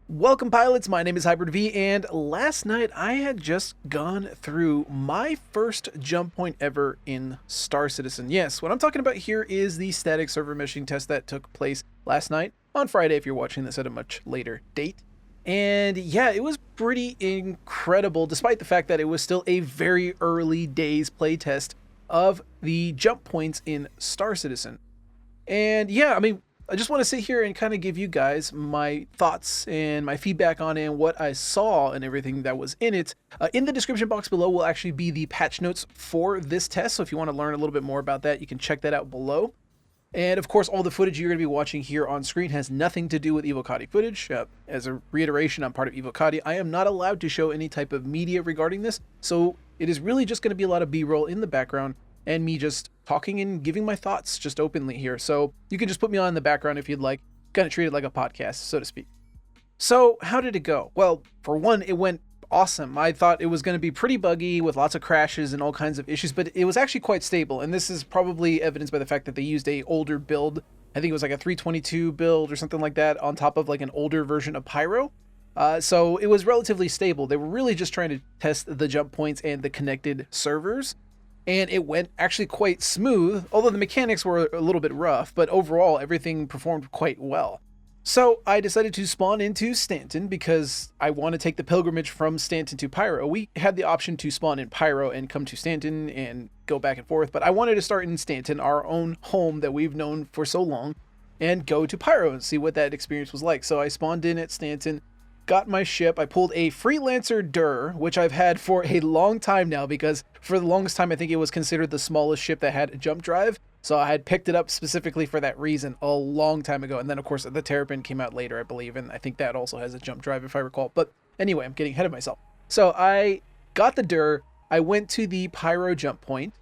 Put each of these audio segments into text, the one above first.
Welcome, pilots. My name is Hybrid V, and last night I had just gone through my first jump point ever in Star Citizen. Yes, what I'm talking about here is the static server meshing test that took place last night on Friday, if you're watching this at a much later date. And yeah, it was pretty incredible, despite the fact that it was still a very early days playtest of the jump points in Star Citizen. And yeah, I just want to sit here and kind of give you guys my thoughts and my feedback on it and what I saw and everything that was in it. In the description box below will actually be the patch notes for this test. So if you want to learn a little bit more about that, you can check that out below. And of course, all the footage you're going to be watching here on screen has nothing to do with Evocati footage. As a reiteration, I'm part of Evocati. I am not allowed to show any type of media regarding this. So it is really just going to be a lot of B-roll in the background and me just talking and giving my thoughts just openly here. So you can just put me on in the background if you'd like, kind of treat it like a podcast, so to speak. So how did it go? Well, for one, it went awesome. I thought it was going to be pretty buggy with lots of crashes and all kinds of issues, but it was actually quite stable. And this is probably evidenced by the fact that they used a older build. I think it was like a 322 build or something like that on top of like an older version of Pyro. So it was relatively stable. They were really just trying to test the jump points and the connected servers. And it went actually quite smooth, although the mechanics were a little bit rough, but overall everything performed quite well. So I decided to spawn into Stanton because I want to take the pilgrimage from Stanton to Pyro. We had the option to spawn in Pyro and come to Stanton and go back and forth, but I wanted to start in Stanton, our own home that we've known for so long, and go to Pyro and see what that experience was like. So I spawned in at Stanton, got my ship. I pulled a Freelancer Dur, which I've had for a long time now because for the longest time I think it was considered the smallest ship that had a jump drive. So I had picked it up specifically for that reason a long time ago. And then of course the Terrapin came out later, I believe, and I think that also has a jump drive if I recall. But anyway, I'm getting ahead of myself. So I got the Dur. I went to the Pyro jump point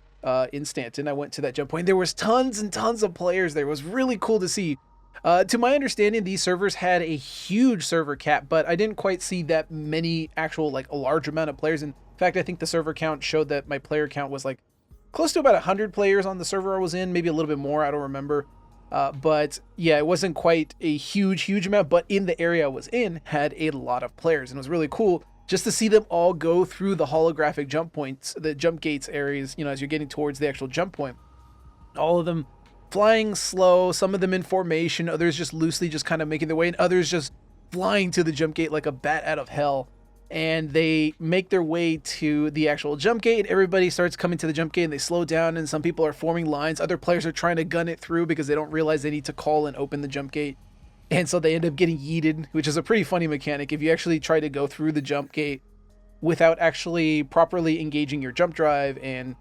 in Stanton. I went to that jump point. There was tons and tons of players there. It was really cool to see. To my understanding, these servers had a huge server cap, but I didn't quite see that many actual, like, a large amount of players. In fact, I think the server count showed that my player count was, like, close to about 100 players on the server I was in, maybe a little bit more, I don't remember. But, yeah, it wasn't quite a huge amount, but in the area I was in, had a lot of players, and it was really cool just to see them all go through the holographic jump points, the jump gates areas, you know, as you're getting towards the actual jump point. All of them flying slow, some of them in formation, others just loosely just kind of making their way, and others just flying to the jump gate like a bat out of hell. And they make their way to the actual jump gate. Everybody starts coming to the jump gate and they slow down, and some people are forming lines. Other players are trying to gun it through because they don't realize they need to call and open the jump gate. And so they end up getting yeeted, which is a pretty funny mechanic. If you actually try to go through the jump gate without actually properly engaging your jump drive and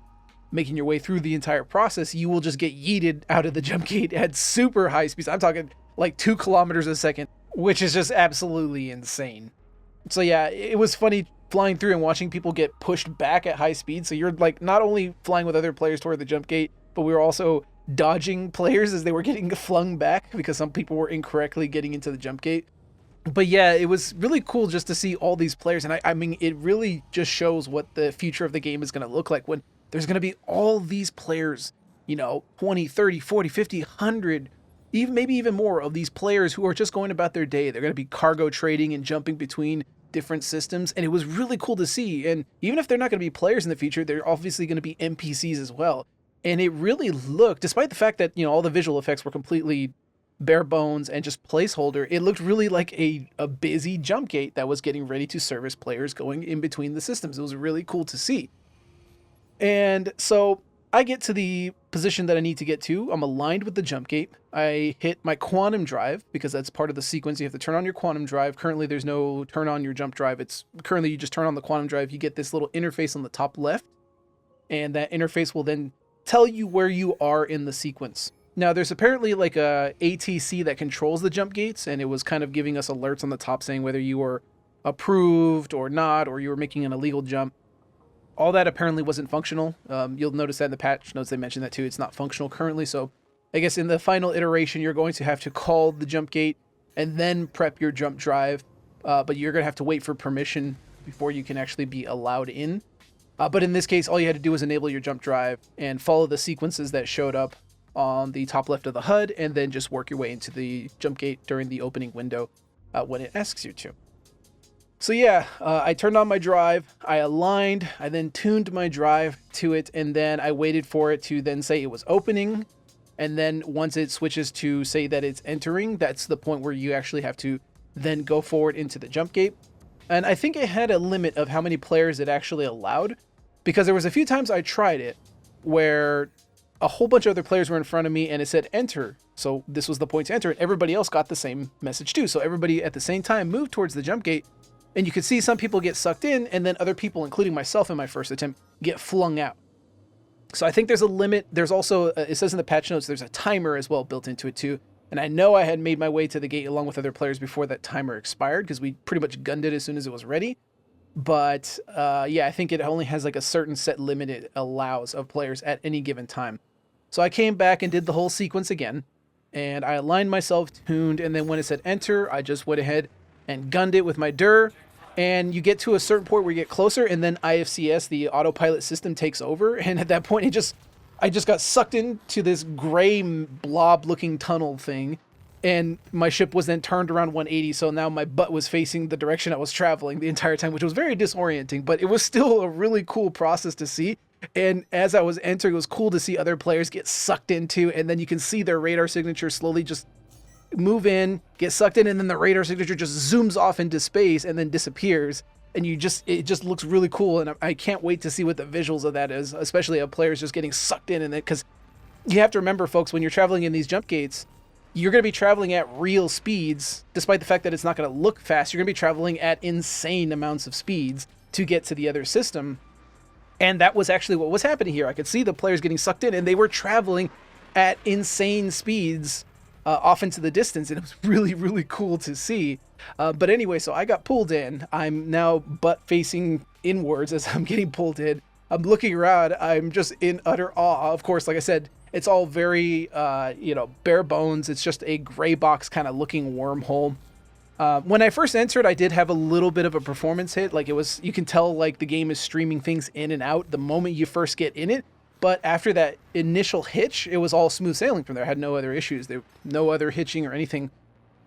making your way through the entire process, you will just get yeeted out of the jump gate at super high speeds. I'm talking like 2 kilometers a second, which is just absolutely insane. So yeah, it was funny flying through and watching people get pushed back at high speed. So you're like not only flying with other players toward the jump gate, but we were also dodging players as they were getting flung back because some people were incorrectly getting into the jump gate. But yeah, it was really cool just to see all these players. And I mean, it really just shows what the future of the game is going to look like when there's going to be all these players, you know, 20, 30, 40, 50, 100, even maybe even more of these players who are just going about their day. They're going to be cargo trading and jumping between different systems. And it was really cool to see. And even if they're not going to be players in the future, they're obviously going to be NPCs as well. And it really looked, despite the fact that, you know, all the visual effects were completely bare bones and just placeholder, it looked really like a busy jump gate that was getting ready to service players going in between the systems. It was really cool to see. And so I get to the position that I need to get to. I'm aligned with the jump gate. I hit my quantum drive because that's part of the sequence. You have to turn on your quantum drive. Currently, there's no turn on your jump drive. It's currently you just turn on the quantum drive. You get this little interface on the top left, and that interface will then tell you where you are in the sequence. Now, there's apparently like a ATC that controls the jump gates, and it was kind of giving us alerts on the top saying whether you were approved or not, or you were making an illegal jump. All that apparently wasn't functional. You'll notice that in the patch notes they mentioned that too. It's not functional currently, so I guess in the final iteration you're going to have to call the jump gate and then prep your jump drive, but you're going to have to wait for permission before you can actually be allowed in. But in this case, all you had to do was enable your jump drive and follow the sequences that showed up on the top left of the HUD, and then just work your way into the jump gate during the opening window. when it asks you to. So yeah, I turned on my drive, I aligned, I then tuned my drive to it, and then I waited for it to then say it was opening. And then once it switches to say that it's entering, that's the point where you actually have to then go forward into the jump gate. And I think it had a limit of how many players it actually allowed, because there was a few times I tried it where a whole bunch of other players were in front of me and it said enter. So this was the point to enter, and everybody else got the same message too. So everybody at the same time moved towards the jump gate. And you could see some people get sucked in, and then other people, including myself in my first attempt, get flung out. So I think there's a limit. There's also, it says in the patch notes, there's a timer as well built into it too. And I know I had made my way to the gate along with other players before that timer expired, because we pretty much gunned it as soon as it was ready. But yeah, I think it only has like a certain set limit it allows of players at any given time. So I came back and did the whole sequence again, and I aligned myself, tuned, and then when it said enter, I just went ahead and gunned it with my DUR, and you get to a certain point where you get closer, and then IFCS, the autopilot system, takes over, and at that point I just got sucked into this gray blob looking tunnel thing, and my ship was then turned around 180, so now my butt was facing the direction I was traveling the entire time, which was very disorienting, but it was still a really cool process to see. And as I was entering, it was cool to see other players get sucked into, and then you can see their radar signature slowly just move in, get sucked in, and then the radar signature just zooms off into space and then disappears. And it just looks really cool. And I can't wait to see what the visuals of that is, especially of players just getting sucked in. And because you have to remember, folks, when you're traveling in these jump gates, you're going to be traveling at real speeds, despite the fact that it's not going to look fast. You're going to be traveling at insane amounts of speeds to get to the other system. And that was actually what was happening here. I could see the players getting sucked in, and they were traveling at insane speeds off into the distance, and it was really, really cool to see. But anyway, so I got pulled in. I'm now butt facing inwards as I'm getting pulled in. I'm looking around. I'm just in utter awe. Of course, like I said, it's all very, bare bones. It's just a gray box kind of looking wormhole. When I first entered, I did have a little bit of a performance hit. Like you can tell like the game is streaming things in and out the moment you first get in it. But after that initial hitch, it was all smooth sailing from there. I had no other issues. There no other hitching or anything.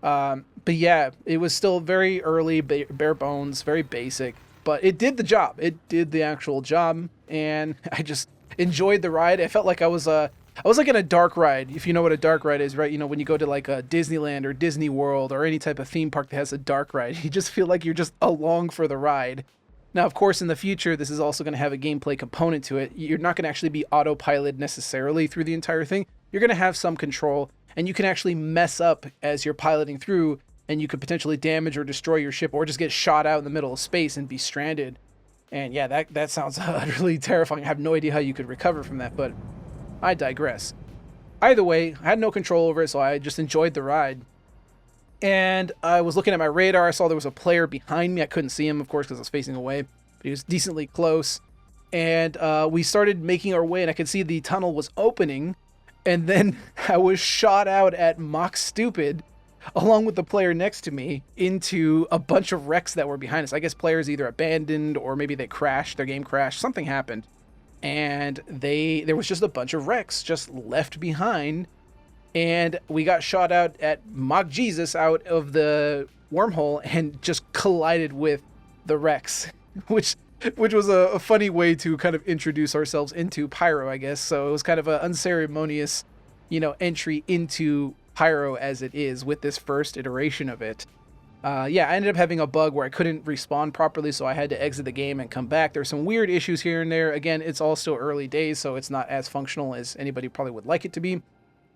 But yeah, it was still very early, bare bones, very basic. But it did the job. It did the actual job, and I just enjoyed the ride. I felt like I was like in a dark ride, if you know what a dark ride is, right? You know, when you go to like a Disneyland or Disney World or any type of theme park that has a dark ride, you just feel like you're just along for the ride. Now, of course, in the future, this is also going to have a gameplay component to it. You're not going to actually be autopilot necessarily through the entire thing. You're going to have some control, and you can actually mess up as you're piloting through, and you could potentially damage or destroy your ship or just get shot out in the middle of space and be stranded. And yeah, that sounds really terrifying. I have no idea how you could recover from that, but I digress. Either way, I had no control over it, so I just enjoyed the ride. And I was looking at my radar. I saw there was a player behind me. I couldn't see him, of course, because I was facing away, but he was decently close. And we started making our way, and I could see the tunnel was opening. And then I was shot out at Mach Stupid, along with the player next to me, into a bunch of wrecks that were behind us. I guess players either abandoned or maybe they crashed, their game crashed, something happened. And there was just a bunch of wrecks just left behind. And we got shot out at Mach Jesus out of the wormhole and just collided with the wrecks, which was a funny way to kind of introduce ourselves into Pyro, I guess. So it was kind of an unceremonious, entry into Pyro as it is with this first iteration of it. Yeah, I ended up having a bug where I couldn't respawn properly, so I had to exit the game and come back. There's some weird issues here and there. Again, it's all still early days, so it's not as functional as anybody probably would like it to be.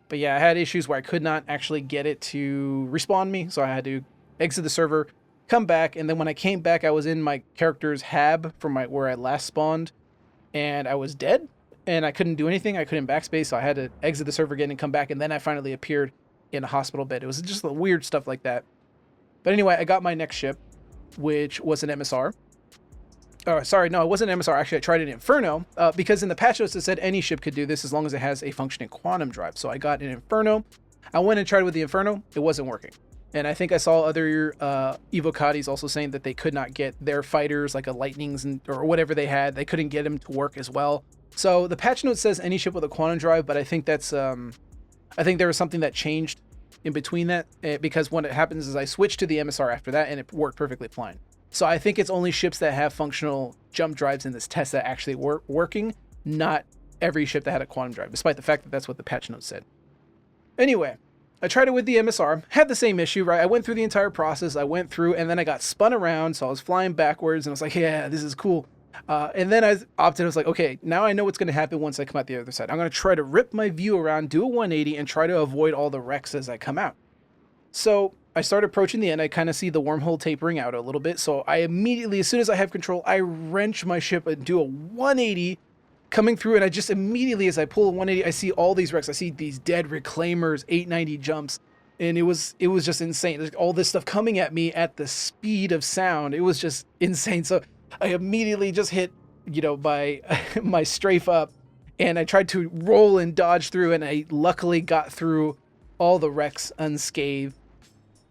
But yeah, I had issues where I could not actually get it to respawn me, so I had to exit the server, come back, and then when I came back, I was in my character's hab from where I last spawned, and I was dead, and I couldn't do anything. I couldn't backspace, so I had to exit the server again and come back, and then I finally appeared in a hospital bed. It was just the weird stuff like that. But anyway, I got my next ship, which was an MSR. Oh, sorry, no, it wasn't an MSR. Actually, I tried an Inferno because in the patch notes it said any ship could do this as long as it has a functioning quantum drive. So I got an Inferno. I went and tried with the Inferno. It wasn't working. And I think I saw other Evocatis also saying that they could not get their fighters, like a Lightnings or whatever they had. They couldn't get them to work as well. So the patch note says any ship with a quantum drive, but I think that's I think there was something that changed in between that, because what happens is I switched to the MSR after that, and it worked perfectly fine. So I think it's only ships that have functional jump drives in this test that actually were working, not every ship that had a quantum drive, despite the fact that that's what the patch notes said. Anyway, I tried it with the MSR, had the same issue, right? I went through the entire process, I went through, and then I got spun around, so I was flying backwards, and I was like, yeah, this is cool. And then I was like, okay, now I know what's going to happen once I come out the other side. I'm going to try to rip my view around, do a 180, and try to avoid all the wrecks as I come out. So I start approaching the end. I kind of see the wormhole tapering out a little bit. So I immediately, as soon as I have control, I wrench my ship and do a 180 coming through. And I just immediately, as I pull a 180, I see all these wrecks. I see these dead reclaimers, 890 jumps. And it was just insane. There's all this stuff coming at me at the speed of sound. It was just insane. So I immediately just hit, by my strafe up, and I tried to roll and dodge through, and I luckily got through all the wrecks unscathed.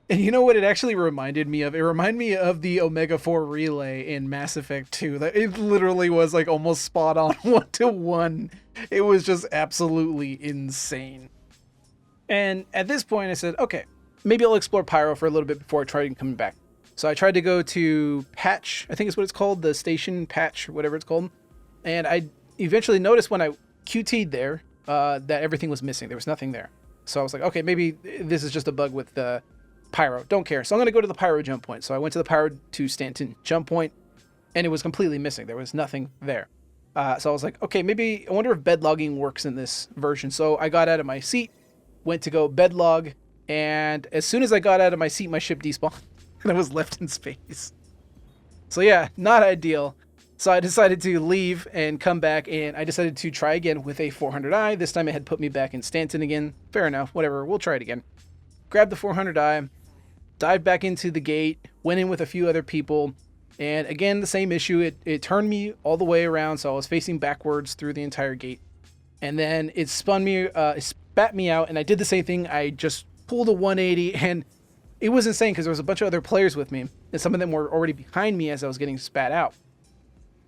And you know what it actually reminded me of? It reminded me of the Omega 4 relay in Mass Effect 2. That it literally was like almost spot on 1-to-1. It was just absolutely insane. And at this point I said, okay, maybe I'll explore Pyro for a little bit before I try coming back. So I tried to go to Patch, I think is what it's called, the station Patch, whatever it's called. And I eventually noticed when I QT'd there that everything was missing. There was nothing there. So I was like, okay, maybe this is just a bug with the Pyro. Don't care. So I'm going to go to the Pyro jump point. So I went to the Pyro to Stanton jump point, and it was completely missing. There was nothing there. So I was like, okay, maybe I wonder if bed logging works in this version. So I got out of my seat, went to go bed log, and as soon as I got out of my seat, my ship despawned. And I was left in space. So yeah, not ideal. So I decided to leave and come back, and I decided to try again with a 400i. This time it had put me back in Stanton again. Fair enough, whatever, we'll try it again. Grabbed the 400i, dived back into the gate, went in with a few other people, and again, the same issue. It turned me all the way around, so I was facing backwards through the entire gate. And then it spun me, it spat me out, and I did the same thing. I just pulled a 180, and it was insane because there was a bunch of other players with me, and some of them were already behind me as I was getting spat out.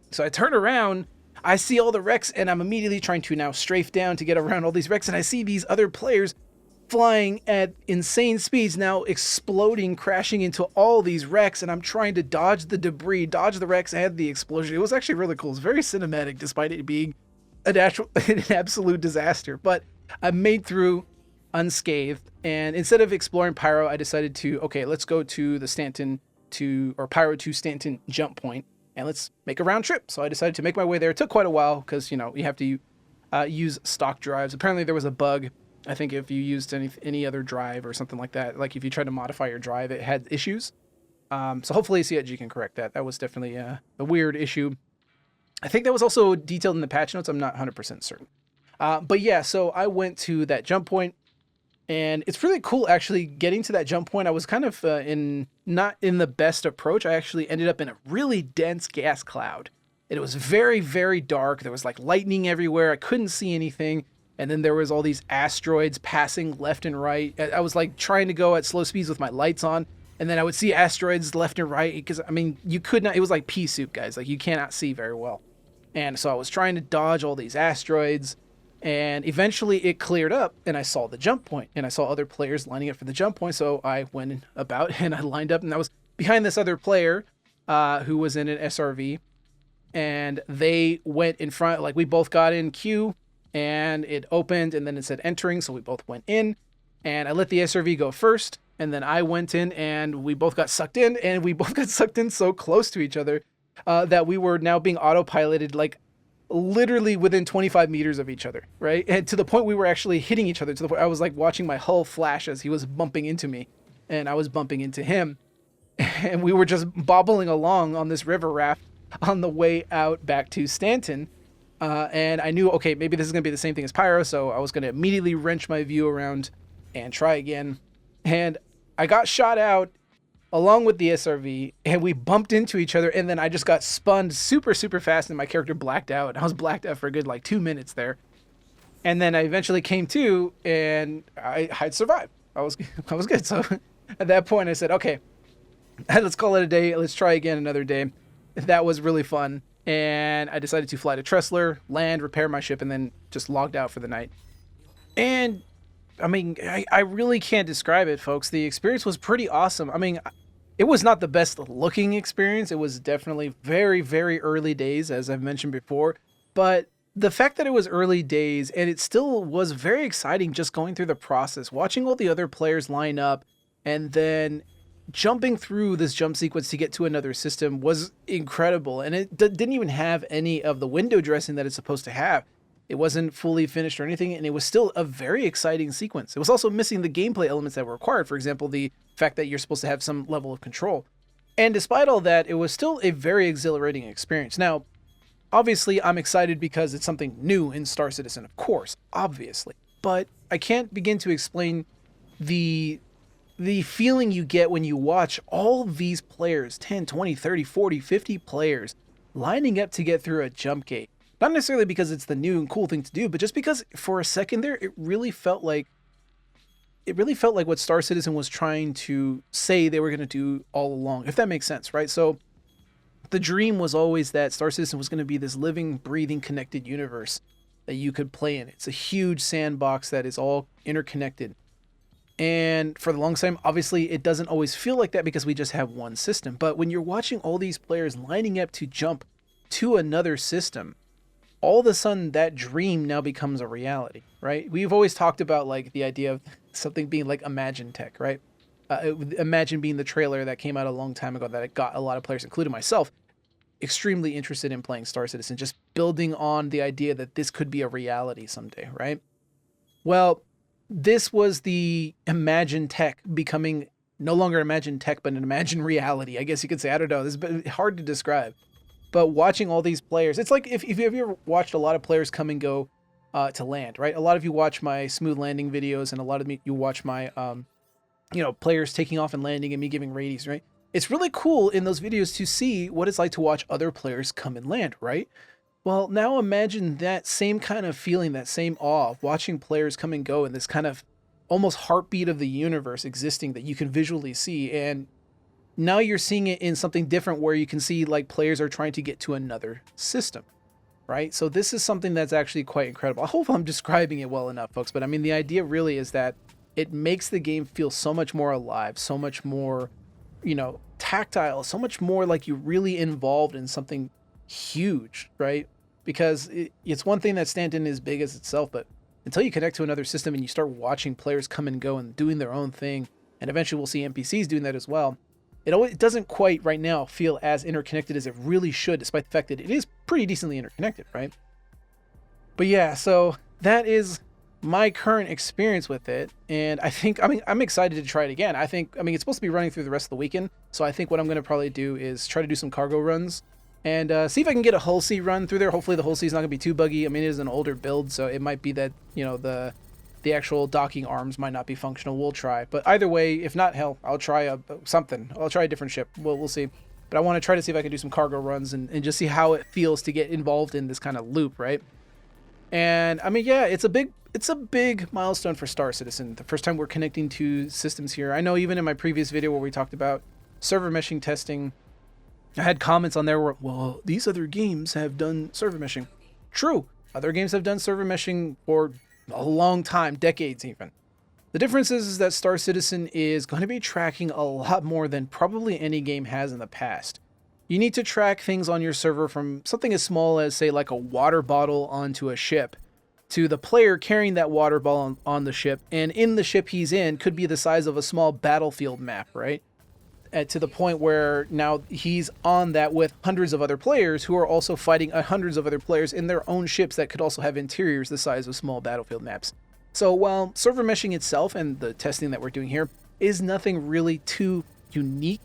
So I turn around, I see all the wrecks, and I'm immediately trying to now strafe down to get around all these wrecks, and I see these other players flying at insane speeds, now exploding, crashing into all these wrecks, and I'm trying to dodge the debris, dodge the wrecks, and the explosion. It was actually really cool. It was very cinematic, despite it being an absolute disaster. But I made through unscathed, and instead of exploring Pyro, I decided to, okay, let's go to the Pyro to Stanton jump point, and let's make a round trip. So I decided to make my way there. It took quite a while because, you have to use stock drives. Apparently there was a bug. I think if you used any other drive or something like that, like if you tried to modify your drive, it had issues. So hopefully CIG can correct that. That was definitely a weird issue. I think that was also detailed in the patch notes. I'm not 100% certain. But yeah, so I went to that jump point. And it's really cool actually getting to that jump point. I was kind of not in the best approach. I actually ended up in a really dense gas cloud. It was very, very dark. There was like lightning everywhere. I couldn't see anything. And then there was all these asteroids passing left and right. I was like trying to go at slow speeds with my lights on. And then I would see asteroids left and right. Because I mean, you could not, it was like pea soup, guys. Like you cannot see very well. And so I was trying to dodge all these asteroids. And eventually it cleared up, and I saw the jump point, and I saw other players lining up for the jump point. So I went about and I lined up, and I was behind this other player who was in an SRV, and they went in front. Like we both got in queue, and it opened, and then it said entering. So we both went in, and I let the SRV go first, and then I went in, and we both got sucked in, and we both got sucked in so close to each other that we were now being autopiloted, like literally within 25 meters of each other, right? And to the point we were actually hitting each other, to the point I was like watching my hull flash as he was bumping into me, and I was bumping into him, and we were just bobbling along on this river raft on the way out back to Stanton. And I knew, okay, maybe this is gonna be the same thing as Pyro, so I was gonna immediately wrench my view around and try again. And I got shot out along with the SRV, and we bumped into each other, and then I just got spun super, super fast, and my character blacked out. I was blacked out for a good, 2 minutes there. And then I eventually came to, and I'd survived. I was good. So at that point, I said, okay, let's call it a day. Let's try again another day. That was really fun. And I decided to fly to Tressler, land, repair my ship, and then just logged out for the night. And I mean, I really can't describe it, folks. The experience was pretty awesome. I mean, it was not the best looking experience. It was definitely very, very early days, as I've mentioned before. But the fact that it was early days and it still was very exciting just going through the process, watching all the other players line up and then jumping through this jump sequence to get to another system was incredible. And it didn't even have any of the window dressing that it's supposed to have. It wasn't fully finished or anything, and it was still a very exciting sequence. It was also missing the gameplay elements that were required. For example, the fact that you're supposed to have some level of control. And despite all that, it was still a very exhilarating experience. Now, obviously, I'm excited because it's something new in Star Citizen, of course, obviously. But I can't begin to explain the feeling you get when you watch all these players, 10, 20, 30, 40, 50 players, lining up to get through a jump gate. Not necessarily because it's the new and cool thing to do, but just because for a second there, it really felt like what Star Citizen was trying to say they were going to do all along, if that makes sense, right? So the dream was always that Star Citizen was going to be this living, breathing, connected universe that you could play in. It's a huge sandbox that is all interconnected. And for the longest time, obviously, it doesn't always feel like that because we just have one system. But when you're watching all these players lining up to jump to another system, all of a sudden that dream now becomes a reality, right? We've always talked about like the idea of something being like Imagine Tech, right? Imagine being the trailer that came out a long time ago that it got a lot of players, including myself, extremely interested in playing Star Citizen, just building on the idea that this could be a reality someday, right? Well, this was the Imagine Tech becoming no longer Imagine Tech, but an Imagine reality. I guess you could say, I don't know, this is hard to describe. But watching all these players, it's like if you've ever watched a lot of players come and go to land, right? A lot of you watch my smooth landing videos, and a lot of you watch my, players taking off and landing and me giving ratings, right? It's really cool in those videos to see what it's like to watch other players come and land, right? Well, now imagine that same kind of feeling, that same awe of watching players come and go in this kind of almost heartbeat of the universe existing that you can visually see. And now you're seeing it in something different where you can see like players are trying to get to another system, right? So this is something that's actually quite incredible. I hope I'm describing it well enough, folks. But I mean, the idea really is that it makes the game feel so much more alive, so much more, tactile, so much more like you're really involved in something huge, right? Because it's one thing that Stanton is big as itself, but until you connect to another system and you start watching players come and go and doing their own thing, and eventually we'll see NPCs doing that as well, it doesn't quite right now feel as interconnected as it really should, despite the fact that it is pretty decently interconnected, right? But yeah, so that is my current experience with it, and I'm excited to try it again. It's supposed to be running through the rest of the weekend, so I think what I'm going to probably do is try to do some cargo runs and see if I can get a Hull C run through there. Hopefully the Hull C is not going to be too buggy. I mean, it is an older build, so it might be that, the actual docking arms might not be functional. We'll try. But either way, if not, hell, I'll try something. I'll try a different ship. We'll see. But I want to try to see if I can do some cargo runs and just see how it feels to get involved in this kind of loop, right? And I mean, yeah, it's a big milestone for Star Citizen. The first time we're connecting to systems here. I know even in my previous video where we talked about server meshing testing, I had comments on there where, well, these other games have done server meshing. True. Other games have done server meshing for a long time, decades even. The difference is that Star Citizen is going to be tracking a lot more than probably any game has in the past. You need to track things on your server from something as small as, say, like a water bottle onto a ship, to the player carrying that water bottle on the ship, and in the ship he's in could be the size of a small battlefield map, right? To the point where now he's on that with hundreds of other players who are also fighting hundreds of other players in their own ships that could also have interiors the size of small battlefield maps. So while server meshing itself and the testing that we're doing here is nothing really too unique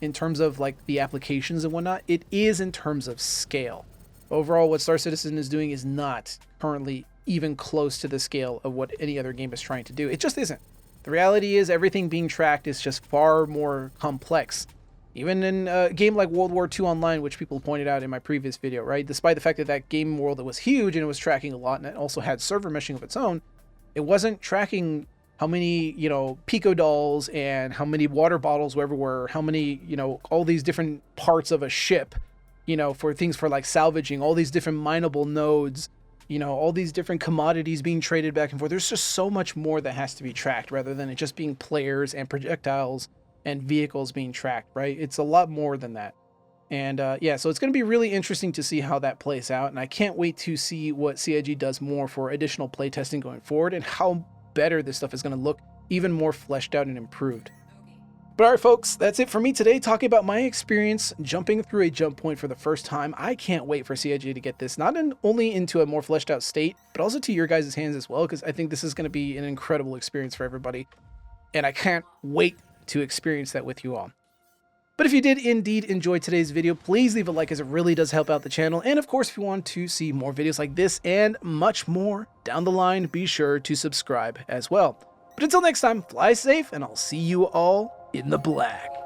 in terms of like the applications and whatnot, it is in terms of scale. Overall, what Star Citizen is doing is not currently even close to the scale of what any other game is trying to do. It just isn't. The reality is everything being tracked is just far more complex. Even in a game like World War II Online, which people pointed out in my previous video, right? Despite the fact that that game world was huge and it was tracking a lot and it also had server meshing of its own, it wasn't tracking how many, pico dolls and how many water bottles were everywhere, how many, all these different parts of a ship, for things for like salvaging, all these different mineable nodes, you know, all these different commodities being traded back and forth. There's just so much more that has to be tracked rather than it just being players and projectiles and vehicles being tracked, right? It's a lot more than that. And yeah, so it's going to be really interesting to see how that plays out. And I can't wait to see what CIG does more for additional playtesting going forward and how better this stuff is going to look, even more fleshed out and improved. But alright folks, that's it for me today, talking about my experience jumping through a jump point for the first time. I can't wait for CIG to get this not only into a more fleshed out state, but also to your guys' hands as well, because I think this is going to be an incredible experience for everybody. And I can't wait to experience that with you all. But if you did indeed enjoy today's video, please leave a like as it really does help out the channel. And of course, if you want to see more videos like this and much more down the line, be sure to subscribe as well. But until next time, fly safe and I'll see you all in the black.